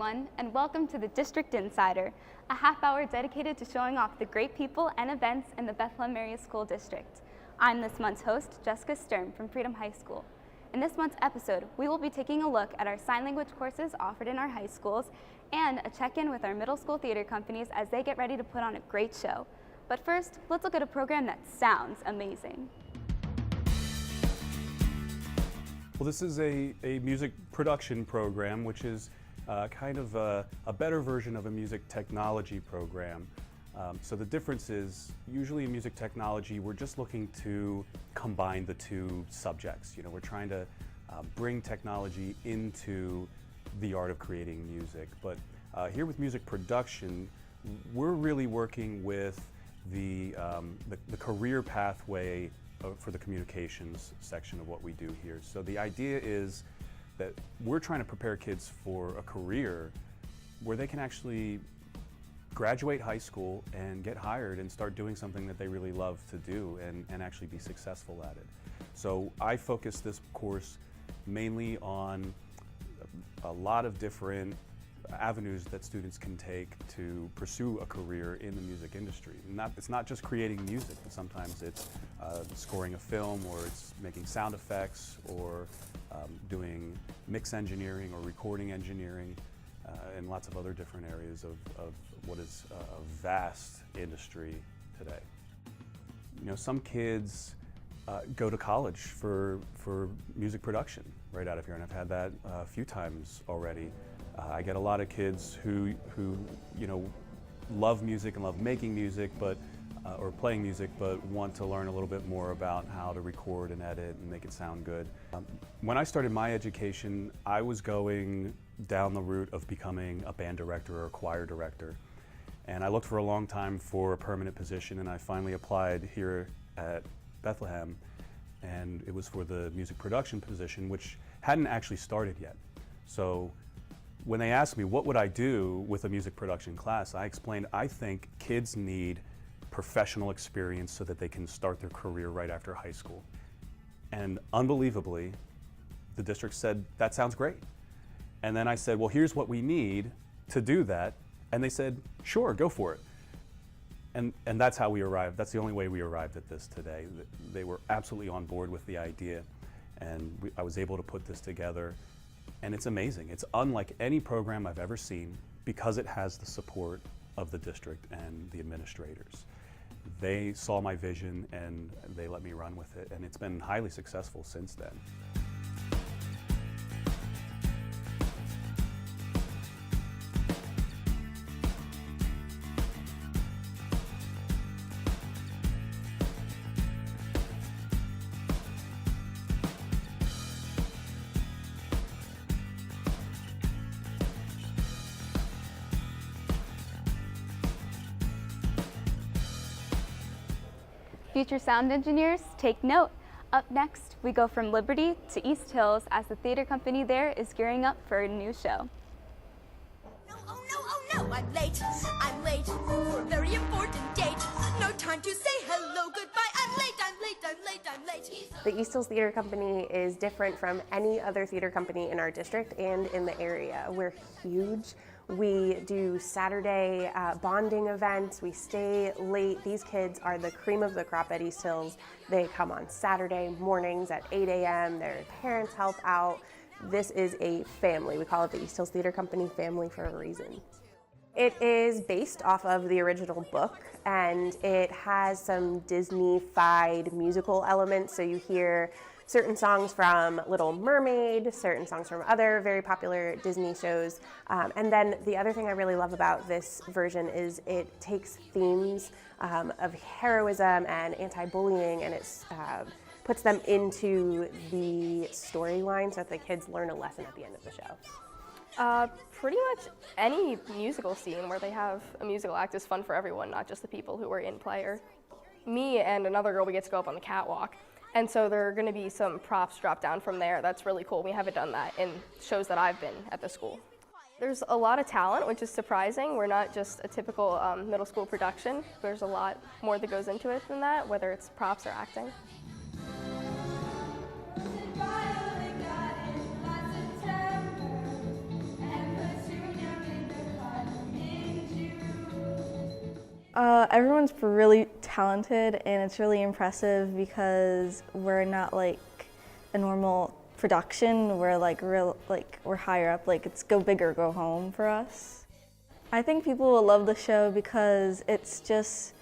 everyone, and welcome to the District Insider, a half hour dedicated to showing off the great people and events in the Bethlehem Area School District. I'm this month's host, Jessica Strum from Freedom High School. In this month's episode, we will be taking a look at our sign language courses offered in our high schools and a check-in with our middle school theater companies as they get ready to put on a great show. But first, let's look at a program that sounds amazing. Well, this is a music production program, which is kind of a better version of a music technology program. So the difference is, usually in music technology, we're just looking to combine the two subjects. You know, we're trying to bring technology into the art of creating music. But here with music production, we're really working with the career pathway for the communications section of what we do here. So the idea is that we're trying to prepare kids for a career where they can actually graduate high school and get hired and start doing something that they really love to do and actually be successful at it. So I focus this course mainly on a lot of different avenues that students can take to pursue a career in the music industry. It's not just creating music, but sometimes it's scoring a film, or it's making sound effects, or doing mix engineering or recording engineering, and lots of other different areas of what is a vast industry today. You know, some kids go to college for music production right out of here, and I've had that a few times already. I get a lot of kids who you know, love music and love making music, but or playing music, but want to learn a little bit more about how to record and edit and make it sound good. When I started my education, I was going down the route of becoming a band director or a choir director, and I looked for a long time for a permanent position, and I finally applied here at Bethlehem, and it was for the music production position, which hadn't actually started yet. So when they asked me what would I do with a music production class, I explained I think kids need professional experience so that they can start their career right after high school. And unbelievably, the district said, that sounds great. And then I said, well, here's what we need to do that. And they said, sure, go for it. And that's how we arrived. That's the only way we arrived at this today. They were absolutely on board with the idea, and I was able to put this together. And it's amazing. It's unlike any program I've ever seen because it has the support of the district and the administrators. They saw my vision and they let me run with it, and it's been highly successful since then. Future sound engineers, take note. Up next, we go from Liberty to East Hills as the theater company there is gearing up for a new show. No, oh no, oh no, I'm late. I'm late for a very important date. No time to say hello, goodbye. I'm late, I'm late, I'm late, I'm late. The East Hills Theater Company is different from any other theater company in our district and in the area. We're huge. We do Saturday bonding events. We stay late. These kids are the cream of the crop at East Hills. They come on Saturday mornings at 8 a.m. Their parents help out. This is a family. We call it the East Hills Theater Company family for a reason. It is based off of the original book, and it has some Disney-fied musical elements. So you hear certain songs from Little Mermaid, certain songs from other very popular Disney shows. And then the other thing I really love about this version is it takes themes of heroism and anti-bullying, and it puts them into the storyline so that the kids learn a lesson at the end of the show. Pretty much any musical scene where they have a musical act is fun for everyone, not just the people who are in play. Me and another girl, we get to go up on the catwalk. And so there are going to be some props dropped down from there. That's really cool. We haven't done that in shows that I've been at the school. There's a lot of talent, which is surprising. We're not just a typical middle school production. There's a lot more that goes into it than that, whether it's props or acting. Everyone's really talented, and it's really impressive because we're not like a normal production. We're like we're higher up. Like it's go big or go home for us. I think people will love the show because it's just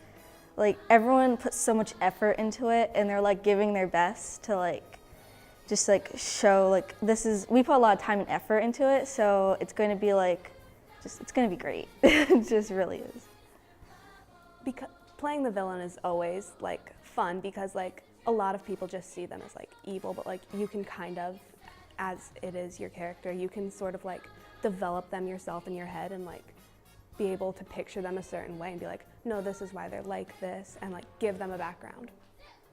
like everyone puts so much effort into it, and they're like giving their best to like just like show like we put a lot of time and effort into it, so it's going to be like it's going to be great. It just really is. Because playing the villain is always like fun because like a lot of people just see them as like evil, but like you can kind of, as it is your character, you can sort of like develop them yourself in your head and like be able to picture them a certain way and be like, no, this is why they're like this, and like give them a background.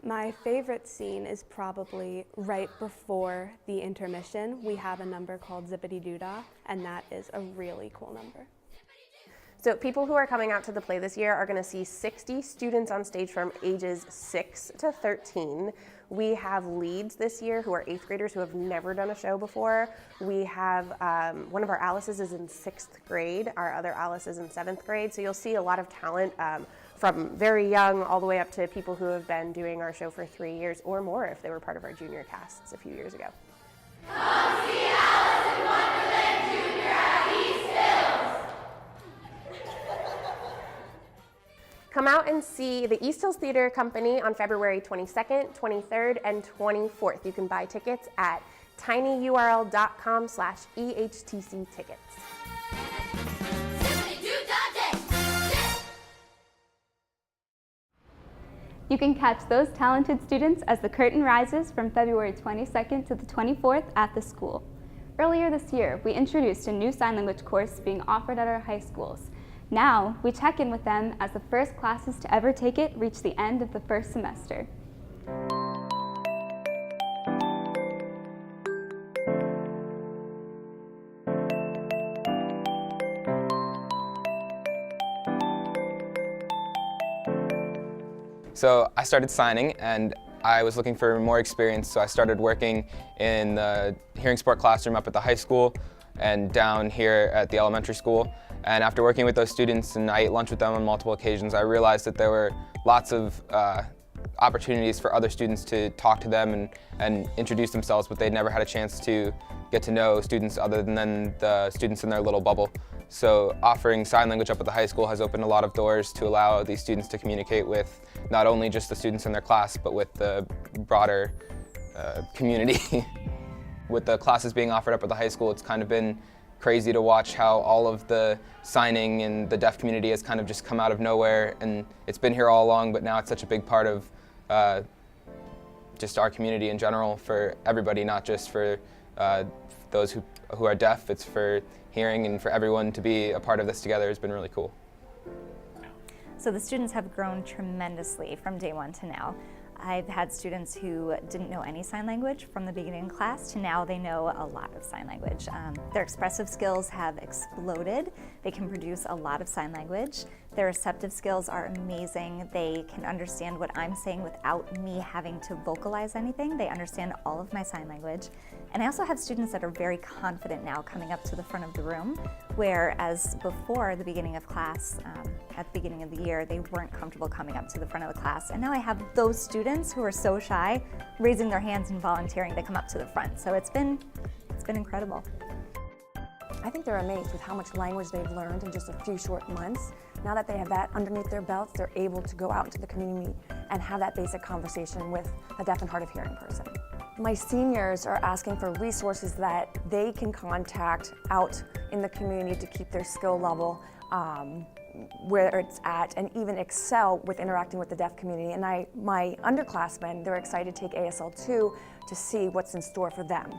My favorite scene is probably right before the intermission. We have a number called Zippity Doodah, and that is a really cool number. So people who are coming out to the play this year are going to see 60 students on stage from ages 6 to 13. We have leads this year who are 8th graders who have never done a show before. We have one of our Alices is in 6th grade. Our other Alice is in 7th grade. So you'll see a lot of talent from very young all the way up to people who have been doing our show for 3 years or more if they were part of our junior casts a few years ago. Come see Alice in Wonderland Junior at East Hills. Come out and see the East Hills Theater Company on February 22nd, 23rd, and 24th. You can buy tickets at tinyurl.com/EHTC tickets. You can catch those talented students as the curtain rises from February 22nd to the 24th at the school. Earlier this year, we introduced a new sign language course being offered at our high schools. Now, we check in with them as the first classes to ever take it reach the end of the first semester. So I started signing, and I was looking for more experience, so I started working in the hearing support classroom up at the high school and down here at the elementary school. And after working with those students, and I ate lunch with them on multiple occasions, I realized that there were lots of opportunities for other students to talk to them and introduce themselves, but they'd never had a chance to get to know students other than the students in their little bubble. So offering sign language up at the high school has opened a lot of doors to allow these students to communicate with not only just the students in their class, but with the broader community. With the classes being offered up at the high school, it's kind of been crazy to watch how all of the signing in the deaf community has kind of just come out of nowhere, and it's been here all along, but now it's such a big part of just our community in general for everybody, not just for those who are deaf. It's for hearing, and for everyone to be a part of this together has been really cool. So the students have grown tremendously from day one to now. I've had students who didn't know any sign language from the beginning of class to now they know a lot of sign language. Their expressive skills have exploded. They can produce a lot of sign language. Their receptive skills are amazing. They can understand what I'm saying without me having to vocalize anything. They understand all of my sign language. And I also have students that are very confident now coming up to the front of the room, whereas before the beginning of class, at the beginning of the year, they weren't comfortable coming up to the front of the class. And now I have those students who are so shy raising their hands and volunteering to come up to the front. So it's been incredible. I think they're amazed with how much language they've learned in just a few short months. Now that they have that underneath their belts, they're able to go out into the community and have that basic conversation with a deaf and hard of hearing person. My seniors are asking for resources that they can contact out in the community to keep their skill level where it's at, and even excel with interacting with the deaf community. And my underclassmen, they're excited to take ASL2 to see what's in store for them.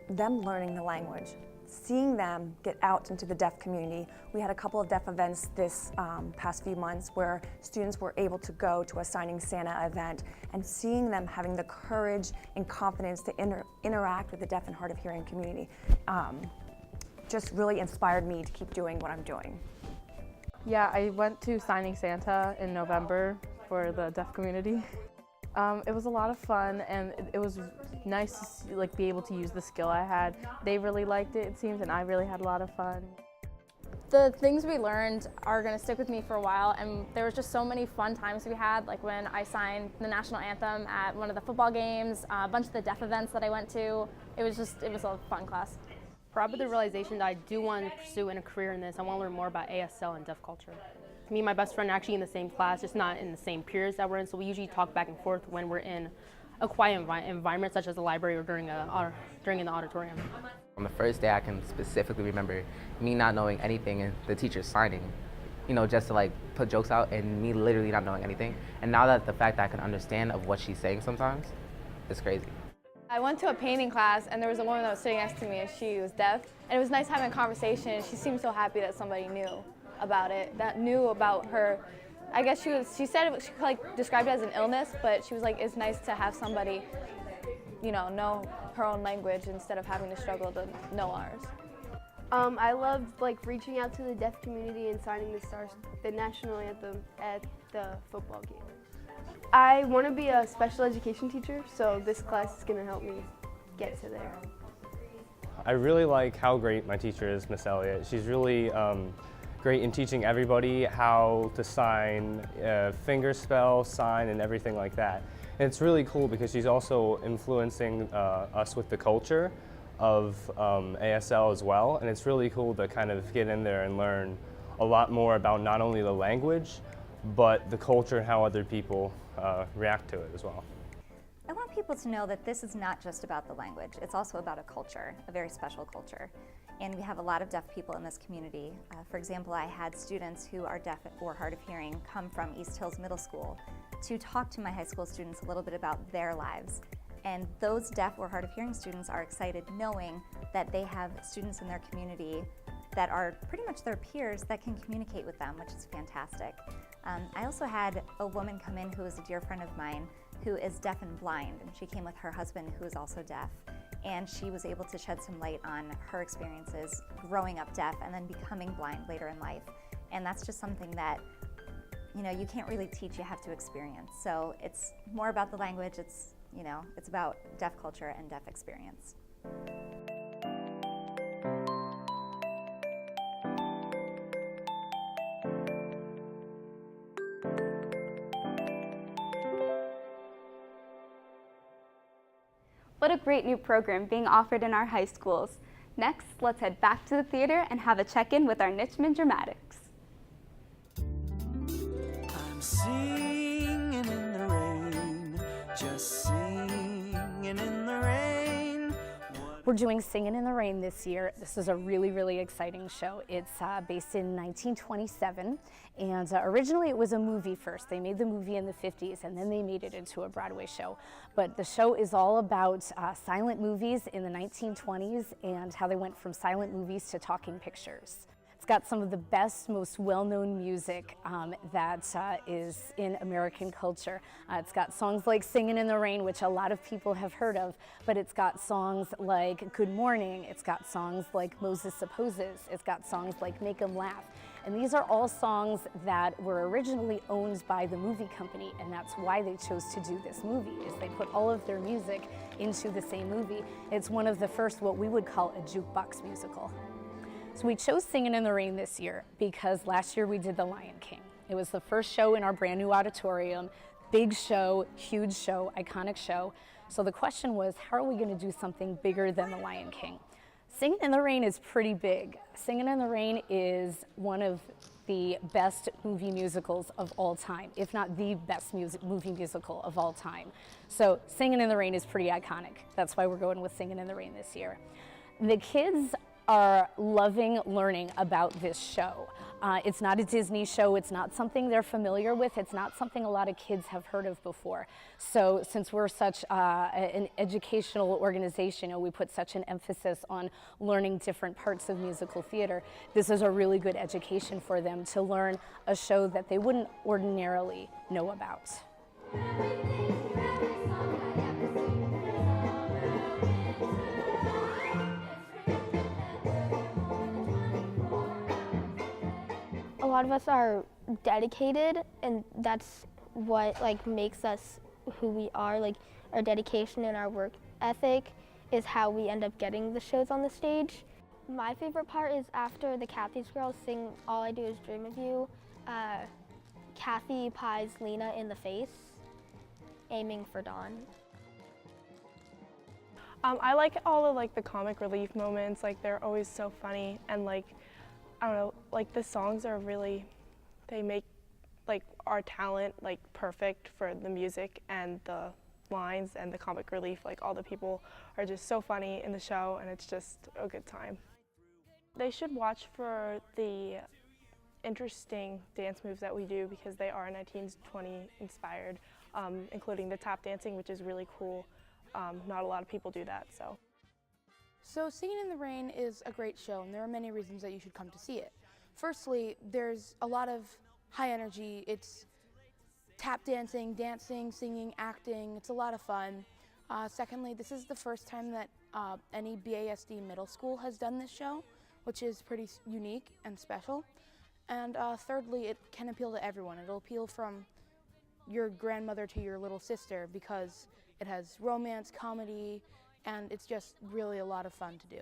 Them learning the language, seeing them get out into the deaf community. We had a couple of deaf events this past few months where students were able to go to a Signing Santa event, and seeing them having the courage and confidence to interact with the deaf and hard of hearing community just really inspired me to keep doing what I'm doing. Yeah, I went to Signing Santa in November for the deaf community. It was a lot of fun, and it was nice to see, be able to use the skill I had. They really liked it, it seems, and I really had a lot of fun. The things we learned are going to stick with me for a while, and there was just so many fun times we had, like when I signed the national anthem at one of the football games, a bunch of the deaf events that I went to. It was a fun class. Probably the realization that I do want to pursue in a career in this. I want to learn more about ASL and deaf culture. Me and my best friend are actually in the same class, just not in the same peers that we're in, so we usually talk back and forth when we're in a quiet environment such as a library or during in the auditorium. On the first day, I can specifically remember me not knowing anything and the teacher signing, just to like put jokes out and me literally not knowing anything. And now that the fact that I can understand of what she's saying sometimes, it's crazy. I went to a painting class and there was a woman that was sitting next to me and she was deaf. And it was nice having a conversation. She seemed so happy that somebody knew about it, that knew about her. I guess she said she like described it as an illness, but she was like, it's nice to have somebody, know her own language instead of having to struggle to know ours. I loved like reaching out to the deaf community and signing the national anthem at the football game. I want to be a special education teacher, so this class is going to help me get to there. I really like how great my teacher is, Miss Elliott. She's really great in teaching everybody how to sign, fingerspell, sign, and everything like that. And it's really cool because she's also influencing us with the culture of ASL as well, and it's really cool to kind of get in there and learn a lot more about not only the language, but the culture and how other people react to it as well. I want people to know that this is not just about the language, it's also about a culture, a very special culture. And we have a lot of deaf people in this community. For example, I had students who are deaf or hard of hearing come from East Hills Middle School to talk to my high school students a little bit about their lives. And those deaf or hard of hearing students are excited knowing that they have students in their community that are pretty much their peers that can communicate with them, which is fantastic. I also had a woman come in who is a dear friend of mine who is deaf and blind, and she came with her husband who is also deaf, and she was able to shed some light on her experiences growing up deaf and then becoming blind later in life. And that's just something that you can't really teach, you have to experience. So it's more about the language, it's about deaf culture and deaf experience. What a great new program being offered in our high schools. Next, let's head back to the theater and have a check-in with our Nichman Dramatics. I'm singing in the rain, just singing in the rain. We're doing Singin' in the Rain this year. This is a really, really exciting show. It's based in 1927, and originally it was a movie first. They made the movie in the 50s, and then they made it into a Broadway show. But the show is all about silent movies in the 1920s and how they went from silent movies to talking pictures. It's got some of the best, most well-known music that is in American culture. It's got songs like Singin' in the Rain, which a lot of people have heard of, but it's got songs like Good Morning, it's got songs like Moses Supposes, it's got songs like Make 'Em Laugh. And these are all songs that were originally owned by the movie company, and that's why they chose to do this movie, is they put all of their music into the same movie. It's one of the first, what we would call a jukebox musical. So we chose Singin' in the Rain this year because last year we did The Lion King. It was the first show in our brand new auditorium, big show, huge show, iconic show. So the question was, how are we gonna do something bigger than The Lion King? Singin' in the Rain is pretty big. Singin' in the Rain is one of the best movie musicals of all time, if not the best movie musical of all time. So Singin' in the Rain is pretty iconic. That's why we're going with Singin' in the Rain this year. The kids are loving learning about this show. It's not a Disney show, it's not something they're familiar with, it's not something a lot of kids have heard of before. So since we're such an educational organization, we put such an emphasis on learning different parts of musical theater, this is a really good education for them to learn a show that they wouldn't ordinarily know about. A lot of us are dedicated, and that's what makes us who we are. Our dedication and our work ethic is how we end up getting the shows on the stage. My favorite part is after the Kathy's girls sing All I Do Is Dream of You, Kathy pies Lena in the face, aiming for Dawn. I like all of the comic relief moments, they're always so funny, and I don't know, the songs are really, they make our talent perfect for the music and the lines and the comic relief. All the people are just so funny in the show, and it's just a good time. They should watch for the interesting dance moves that we do because they are 1920 inspired, including the tap dancing, which is really cool. Not a lot of people do that, so. So Singing in the Rain is a great show, and there are many reasons that you should come to see it. Firstly, there's a lot of high energy. It's tap dancing, singing, acting. It's a lot of fun. Secondly, this is the first time that any BASD middle school has done this show, which is pretty unique and special. And thirdly, it can appeal to everyone. It'll appeal from your grandmother to your little sister because it has romance, comedy, and it's just really a lot of fun to do.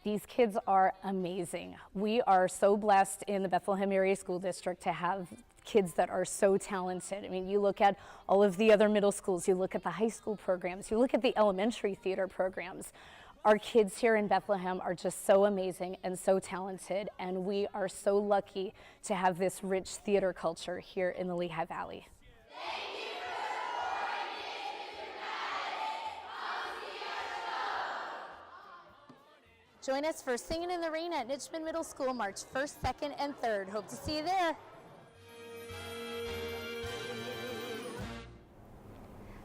These kids are amazing. We are so blessed in the Bethlehem Area School District to have kids that are so talented. I mean, you look at all of the other middle schools, you look at the high school programs, you look at the elementary theater programs. Our kids here in Bethlehem are just so amazing and so talented, and we are so lucky to have this rich theater culture here in the Lehigh Valley. Join us for Singing in the Rain at Nitchman Middle School March 1st, 2nd, and 3rd. Hope to see you there.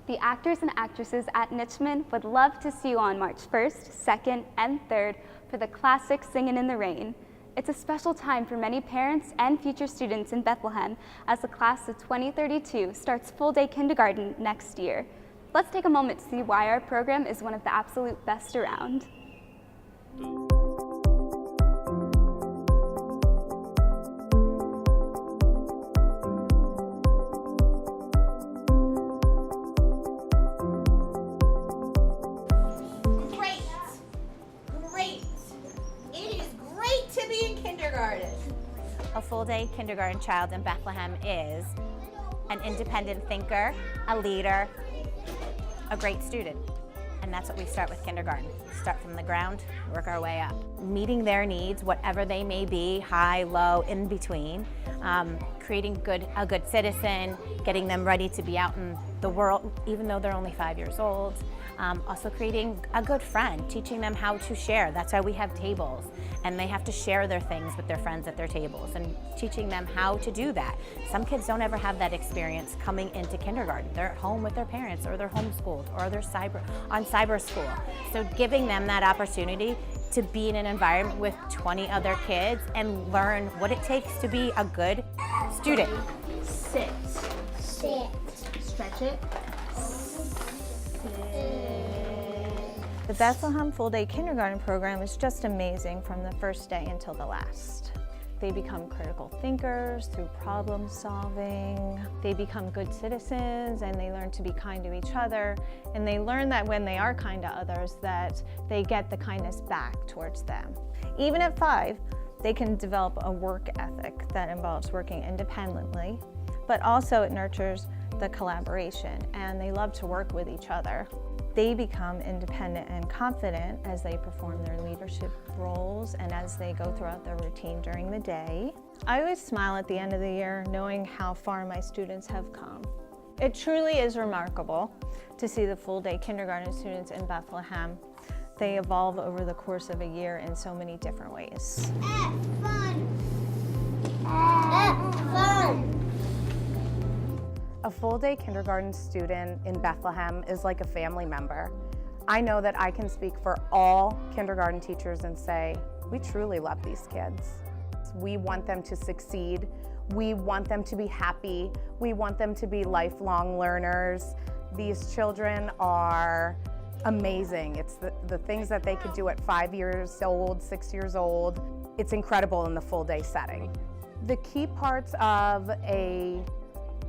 The actors and actresses at Nitchman would love to see you on March 1st, 2nd, and 3rd for the classic Singin' in the Rain. It's a special time for many parents and future students in Bethlehem as the class of 2032 starts full-day kindergarten next year. Let's take a moment to see why our program is one of the absolute best around. A full-day kindergarten child in Bethlehem is an independent thinker, a leader, a great student. And that's what we start with kindergarten. Start from the ground, work our way up. Meeting their needs, whatever they may be, high, low, in between. Creating a good citizen, getting them ready to be out in the world, even though they're only 5 years old. Also creating a good friend, teaching them how to share. That's why we have tables. And they have to share their things with their friends at their tables and teaching them how to do that. Some kids don't ever have that experience coming into kindergarten. They're at home with their parents, or they're homeschooled, or they're on cyber school. So giving them that opportunity to be in an environment with 20 other kids and learn what it takes to be a good student. Sit. Sit. Stretch it. The Bethlehem Full-Day Kindergarten program is just amazing from the first day until the last. They become critical thinkers through problem solving. They become good citizens, and they learn to be kind to each other. And they learn that when they are kind to others, that they get the kindness back towards them. Even at 5, they can develop a work ethic that involves working independently, but also it nurtures the collaboration, and they love to work with each other. They become independent and confident as they perform their leadership roles and as they go throughout their routine during the day. I always smile at the end of the year knowing how far my students have come. It truly is remarkable to see the full-day kindergarten students in Bethlehem. They evolve over the course of a year in so many different ways. Fun. Fun. A full-day kindergarten student in Bethlehem is like a family member. I know that I can speak for all kindergarten teachers and say, we truly love these kids. We want them to succeed. We want them to be happy. We want them to be lifelong learners. These children are amazing. It's the things that they could do at 5 years old, 6 years old. It's incredible in the full-day setting. The key parts of a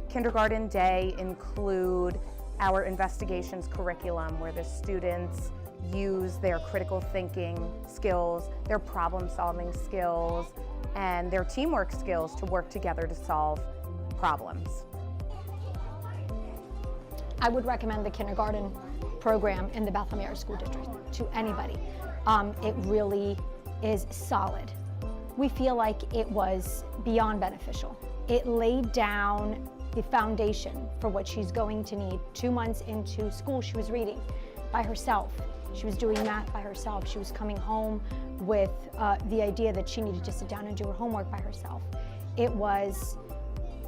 kindergarten day include our investigations curriculum, where the students use their critical thinking skills, their problem solving skills, and their teamwork skills to work together to solve problems. I would recommend the kindergarten program in the Bethlehem Area School District to anybody. It really is solid. We feel like it was beyond beneficial. It laid down the foundation for what she's going to need. 2 months into school, she was reading by herself. She was doing math by herself. She was coming home with the idea that she needed to sit down and do her homework by herself. It was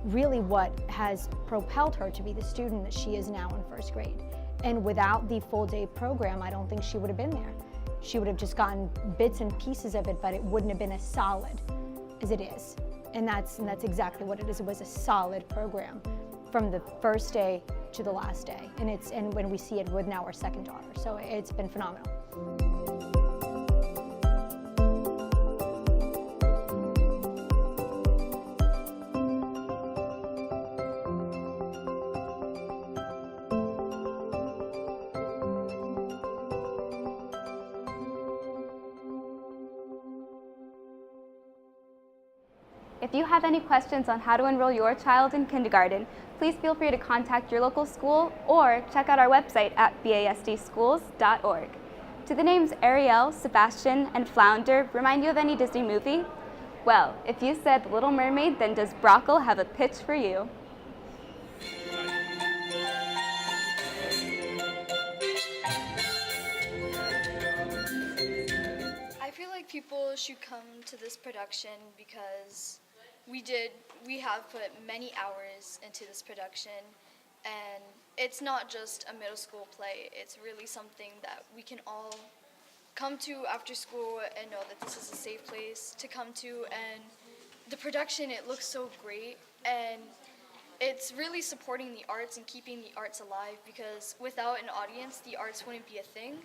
really what has propelled her to be the student that she is now in first grade. And without the full day program, I don't think she would have been there. She would have just gotten bits and pieces of it, but it wouldn't have been as solid as it is. And that's exactly what it is. It was a solid program from the first day to the last day. And when we see it with now our second daughter. So it's been phenomenal. If you have any questions on how to enroll your child in kindergarten, please feel free to contact your local school or check out our website at basdschools.org. Do the names Ariel, Sebastian, and Flounder remind you of any Disney movie? Well, if you said The Little Mermaid, then does Brockle have a pitch for you? I feel like people should come to this production because we have put many hours into this production, and it's not just a middle school play. It's really something that we can all come to after school and know that this is a safe place to come to. And the production, it looks so great, and it's really supporting the arts and keeping the arts alive, because without an audience, the arts wouldn't be a thing.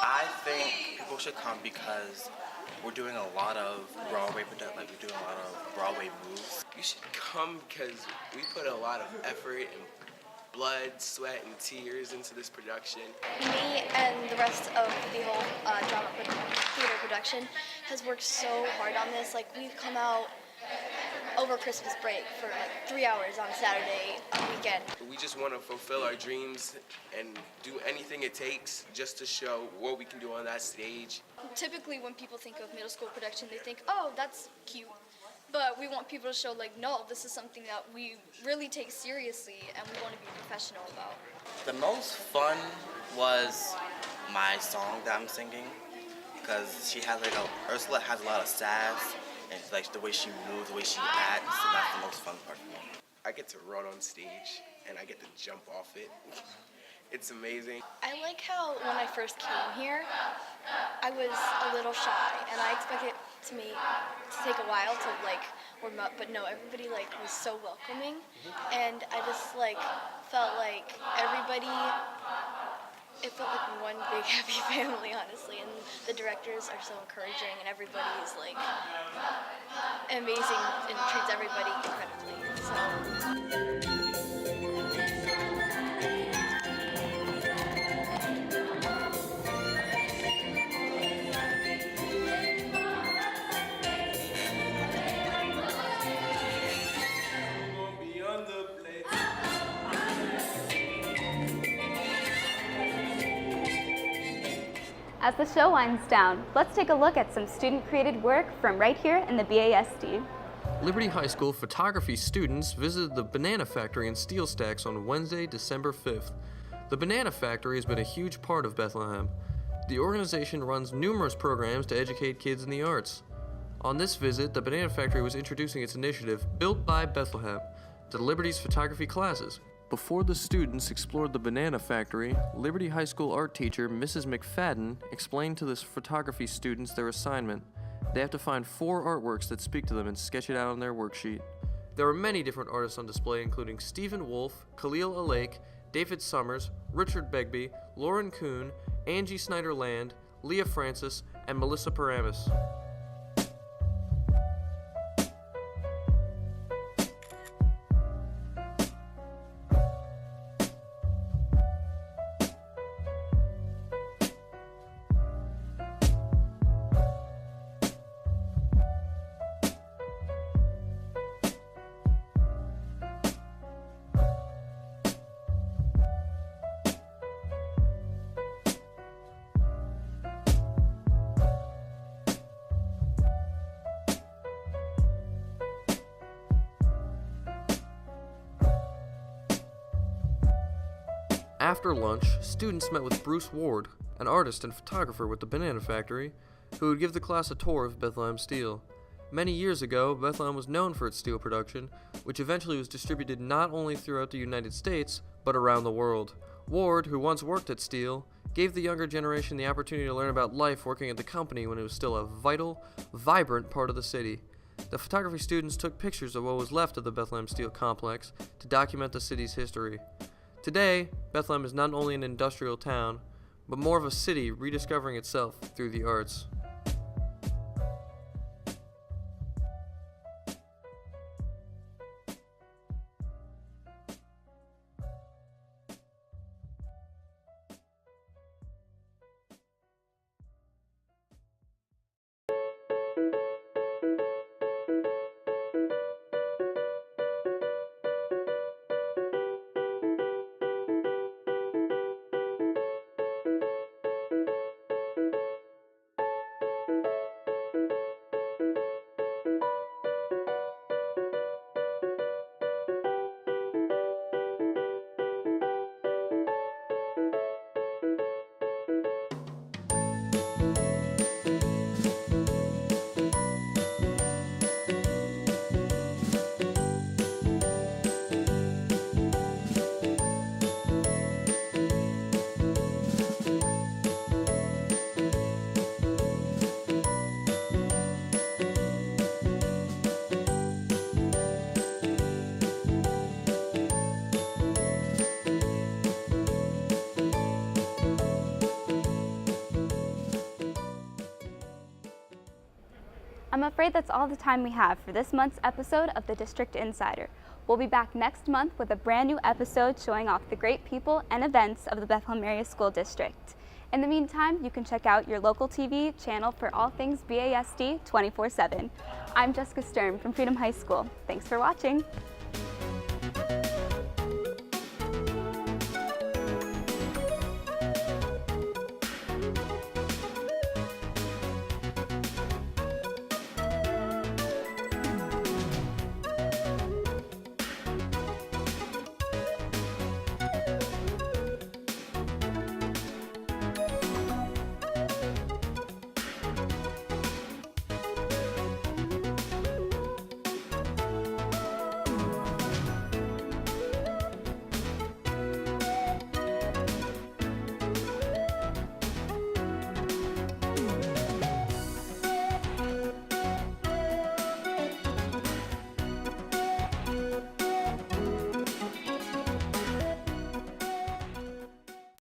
I think people should come because we're doing a lot of Broadway moves. You should come because we put a lot of effort and blood, sweat, and tears into this production. Me and the rest of the whole theater production has worked so hard on this. Like, we've come out over Christmas break for like 3 hours on Saturday weekend. We just want to fulfill our dreams and do anything it takes just to show what we can do on that stage. Typically when people think of middle school production, they think, oh, that's cute. But we want people to show, like, no, this is something that we really take seriously and we want to be professional about. The most fun was my song that I'm singing, because she has Ursula has a lot of sass, and like the way she moves, the way she acts, so that's the most fun part for me. I get to run on stage and I get to jump off it. It's amazing. I like how when I first came here, I was a little shy, and I expected to take a while to warm up, but no, everybody was so welcoming, and I just felt like everybody. It felt like one big happy family, honestly, and the directors are so encouraging, and everybody's amazing and treats everybody incredibly. So. As the show winds down, let's take a look at some student-created work from right here in the BASD. Liberty High School photography students visited the Banana Factory in Steel Stacks on Wednesday, December 5th. The Banana Factory has been a huge part of Bethlehem. The organization runs numerous programs to educate kids in the arts. On this visit, the Banana Factory was introducing its initiative, Built by Bethlehem, to Liberty's photography classes. Before the students explored the Banana Factory, Liberty High School art teacher Mrs. McFadden explained to the photography students their assignment. They have to find 4 artworks that speak to them and sketch it out on their worksheet. There are many different artists on display, including Stephen Wolfe, Khalil Alake, David Summers, Richard Begbie, Lauren Kuhn, Angie Snyder-Land, Leah Francis, and Melissa Paramus. After lunch, students met with Bruce Ward, an artist and photographer with the Banana Factory, who would give the class a tour of Bethlehem steel. Many years ago, Bethlehem was known for its steel production, which eventually was distributed not only throughout the United States, but around the world. Ward, who once worked at steel, gave the younger generation the opportunity to learn about life working at the company when it was still a vital, vibrant part of the city. The photography students took pictures of what was left of the Bethlehem Steel Complex to document the city's history. Today, Bethlehem is not only an industrial town, but more of a city rediscovering itself through the arts. I'm afraid that's all the time we have for this month's episode of the District Insider. We'll be back next month with a brand new episode showing off the great people and events of the Bethlehem Area School District. In the meantime, you can check out your local TV channel for all things BASD 24/7. I'm Jessica Stern from Freedom High School. Thanks for watching.